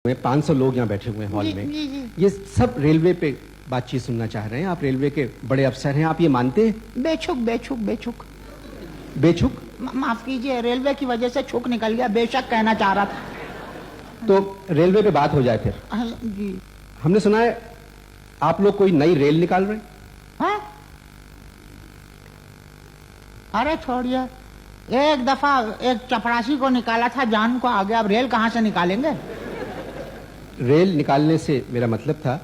500 लोग यहाँ बैठे हुए हैं हॉल में। ये सब रेलवे पे बातचीत सुनना चाह रहे हैं। आप रेलवे के बड़े अफसर हैं, आप ये मानते हैं? बेछुक बेछुक बेछुक बेछुक? माफ कीजिए, रेलवे की वजह से छुक निकल गया, बेशक कहना चाह रहा था। तो रेलवे पे बात हो जाए फिर। जी। हमने सुना है आप लोग कोई नई रेल निकाल रहे हैं। अरे छोड़िए, एक दफा एक चपरासी को निकाला था, जान को आ गया, अब रेल कहां से निकालेंगे? रेल निकालने से मेरा मतलब था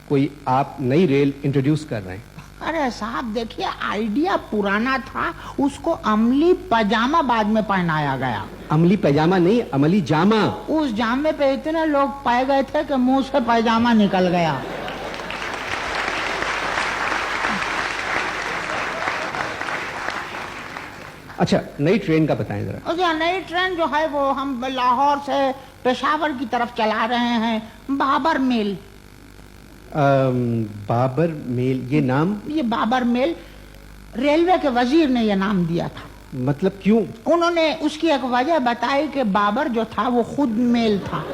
कोई आप नई रेल इंट्रोड्यूस कर रहे हैं। अरे साहब देखिए, आइडिया पुराना था, उसको अमली पजामा बाद में पहनाया गया। अमली पैजामा नहीं, अमली जामा। उस जामे पे इतने लोग पाए गए थे कि मुंह से पैजामा निकल गया। अच्छा, नई ट्रेन का बताएं जरा। अच्छा, नई ट्रेन जो है वो हम लाहौर से पेशावर की तरफ चला रहे हैं, बाबर मेल। बाबर मेल, ये नाम? ये बाबर मेल रेलवे के वजीर ने ये नाम दिया था। मतलब क्यों? उन्होंने उसकी एक वजह बताई कि बाबर जो था वो खुद मेल था।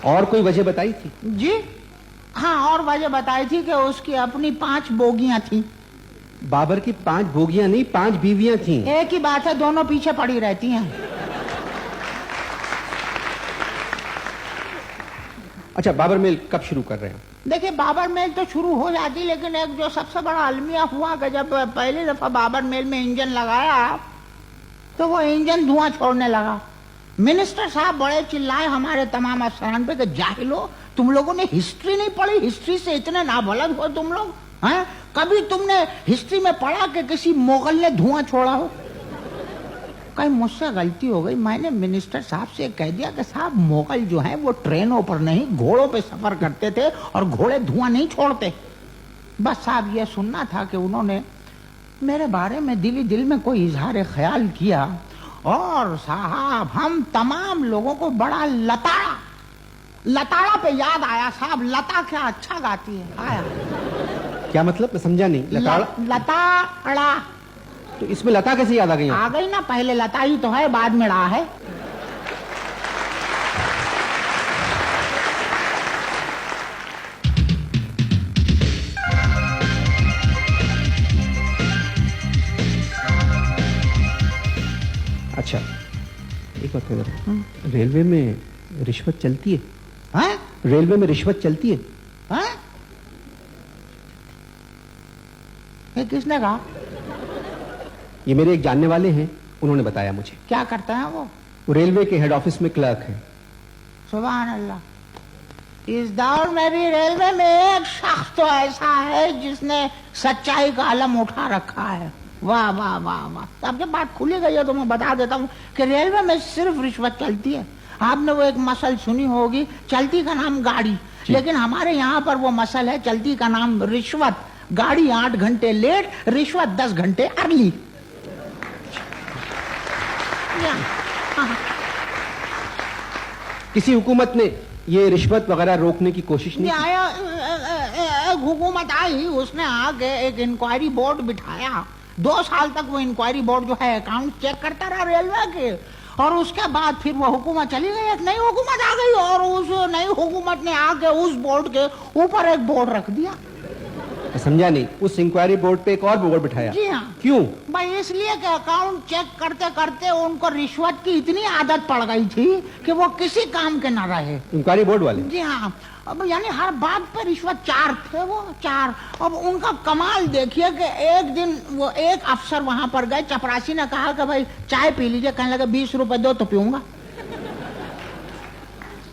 और कोई वजह बताई थी? जी हाँ, और वजह बताई थी कि उसकी अपनी 5 बोगियां थी। बाबर की 5 बोगियां नहीं, 5 बीवियां थी। एक ही बात है, दोनों पीछे पड़ी रहती हैं। अच्छा, बाबर मेल कब शुरू कर रहे हैं? देखिए, बाबर मेल तो शुरू हो जाती, लेकिन एक जो सबसे बड़ा अलमिया हुआ कि जब पहली दफा बाबर मेल में इंजन लगाया तो वो इंजन धुआं छोड़ने लगा। मिनिस्टर साहब बड़े चिल्लाए हमारे तमाम अफसरान पे कि जाहिलो, तुम लोगों ने हिस्ट्री नहीं पढ़ी? हिस्ट्री से इतने नाबलद हो तुम लोग हैं? कभी तुमने हिस्ट्री में पढ़ा कि किसी मुगल ने धुआं छोड़ा हो? कहीं मुझसे गलती हो गई, मैंने मिनिस्टर साहब से कह दिया कि साहब, मुगल जो है वो ट्रेनों पर नहीं घोड़ों पे सफर करते थे और घोड़े धुआं नहीं छोड़ते। बस साहब ये सुनना था कि उन्होंने मेरे बारे में दिल में कोई इजहार ख्याल किया और साहब हम तमाम लोगों को बड़ा लताड़ा पे याद आया। साहब, लता क्या अच्छा गाती है। आया क्या मतलब? मैं समझा नहीं। लताड़ा। तो इसमें लता कैसे याद आ गई? आ गई ना, पहले लता ही तो है, बाद में ड़ा है। अच्छा, एक बात करो, रेलवे में रिश्वत चलती है? हैं? रेलवे में रिश्वत चलती है? हैं? ये किसने कहा? ये मेरे एक जानने वाले हैं, उन्होंने बताया मुझे। क्या करते हैं वो? रेलवे के हेड ऑफिस में क्लर्क है। सुभान अल्लाह। इस दौर में भी रेलवे में एक शख्स तो ऐसा है जिसने सच्चाई का आलम उठा रखा है। वाह वाह वाह वाह। अब जब बात खुली गई है तो मैं बता देता हूँ कि रेलवे में सिर्फ रिश्वत चलती है। आपने वो एक मसल सुनी होगी, चलती का नाम गाड़ी, लेकिन हमारे यहाँ पर वो मसल है, चलती का नाम रिश्वत। गाड़ी 8 घंटे लेट, रिश्वत 10 घंटे अर्ली। किसी हुकूमत ने ये रिश्वत वगैरह रोकने की कोशिश नहीं की? हुकूमत आई, उसने आके एक इंक्वायरी बोर्ड बिठाया। 2 साल तक वो इंक्वायरी बोर्ड जो है अकाउंट चेक करता रहा रेलवे के, और उसके बाद फिर वो हुकूमत चली गई, एक नई हुकूमत आ गई और उस नई हुकूमत ने आके उस बोर्ड के ऊपर एक बोर्ड रख दिया। समझा नहीं। उस इंक्वायरी बोर्ड पे एक और बोर्ड बिठाया? जी हाँ। क्यों? भाई इसलिए कि अकाउंट चेक करते करते उनको रिश्वत की इतनी आदत पड़ गई थी कि वो किसी काम के ना रहे। इंक्वायरी बोर्ड वाले? जी हाँ। अब यानी हर बात पर रिश्वत 4 थे, वो 4। अब उनका कमाल देखिए कि एक दिन वो एक अफसर वहां पर गए, चपरासी ने कहा कि भाई चाय पी लीजिए, कहने लगे 20 रुपए दो तो पीऊंगा।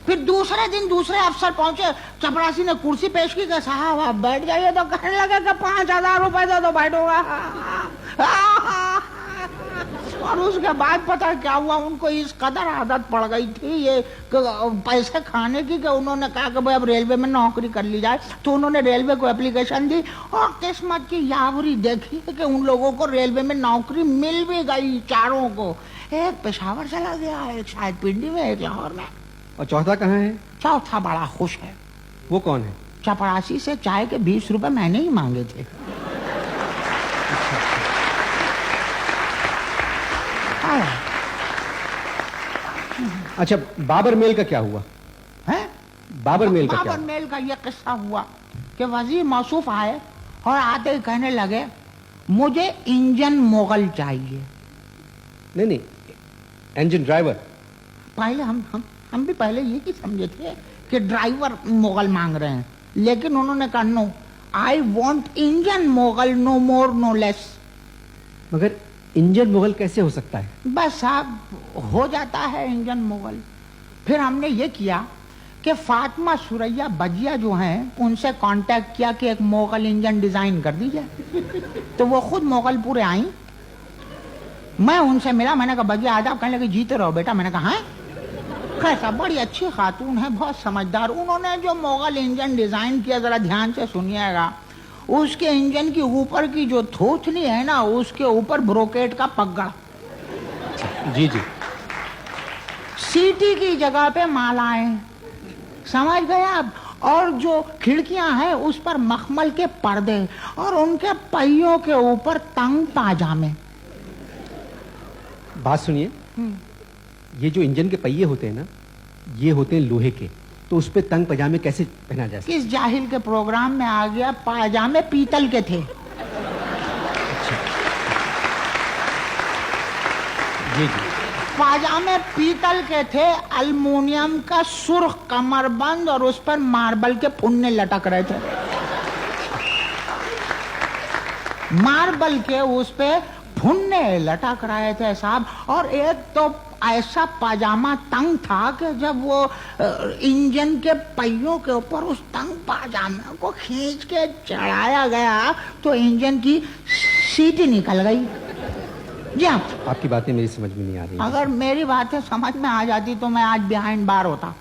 फिर दूसरे दिन दूसरे अफसर पहुंचे, चपरासी ने कुर्सी पेश की कि साहब आप बैठ जाइए, तो कहने लगे कि 5000 रुपए दो तो बैठूंगा। और उसके बाद पता क्या हुआ, उनको इस कदर आदत पड़ गई थी ये पैसे खाने की कि उन्होंने कहा कि भाई अब रेलवे में नौकरी कर ली जाए। तो उन्होंने रेलवे को एप्लीकेशन दी और किस्मत की यावरी देखी कि उन लोगों को रेलवे में नौकरी मिल भी गई, 4 को। एक पेशावर चला गया, एक शायद पिंडी में, एक लाहौर में, और चौथा कहाँ है? चौथा बड़ा खुश है। वो कौन है? चपरासी से चाय के 20 रुपए मैंने ही मांगे थे। आए। अच्छा, बाबर मेल का क्या हुआ? हैं? बाबर मेल का क्या बाबर हुआ? मेल का ये किस्सा हुआ कि वजीर मौसूफ आए और आते ही कहने लगे मुझे इंजन मोगल चाहिए। नहीं नहीं, इंजन ड्राइवर। पहले हम भी पहले यही समझे थे कि ड्राइवर मोगल मांग रहे हैं, लेकिन उन्होंने कहा नो, आई वॉन्ट इंजन मोगल, नो मोर नो लेस। मगर इंजन मुगल कैसे हो सकता है? बस साहब हो जाता है इंजन मोगल। फिर हमने ये किया कि फातिमा सुरैया बजिया जो हैं उनसे कांटेक्ट किया कि एक मोगल इंजन डिजाइन कर दीजिए। तो वो खुद मोगलपुर आई, मैं उनसे मिला, मैंने कहा बजिया आ जाओ। कहने लगे जीते रहो बेटा। मैंने कहा हाँ कैसा, बड़ी अच्छी खातून है, बहुत समझदार। उन्होंने जो मोगल इंजन डिजाइन किया जरा ध्यान से सुनिएगा। उसके इंजन की ऊपर की जो थोथली है ना, उसके ऊपर ब्रोकेट का पगड़, जी जी। सीटी की जगह पे मालाएं, समझ गए आप? और जो खिड़कियां हैं उस पर मखमल के पर्दे और उनके पहियों के ऊपर तंग पाजामे। बात सुनिए, ये जो इंजन के पहिए होते हैं ना, ये होते हैं लोहे के, तो उस पे तंग पजामे कैसे पहना जा सकता? किस जाहिल के प्रोग्राम में आ गया, पाजामे पीतल के थे। जी जी। पाजामे पीतल के थे, अल्मुनियम का सुर्ख कमरबंद और उस पर मार्बल के फुन्ने लटक रहे थे। मार्बल के उस पे फुन्ने लटक रहे थे साहब। और एक तो ऐसा पाजामा तंग था कि जब वो इंजन के पहियों के ऊपर उस तंग पाजामे को खींच के चढ़ाया गया तो इंजन की सीटी निकल गई। जी हाँ, आपकी बातें मेरी समझ में नहीं आ रही। अगर मेरी बातें समझ में आ जाती तो मैं आज बिहाइंड बार होता।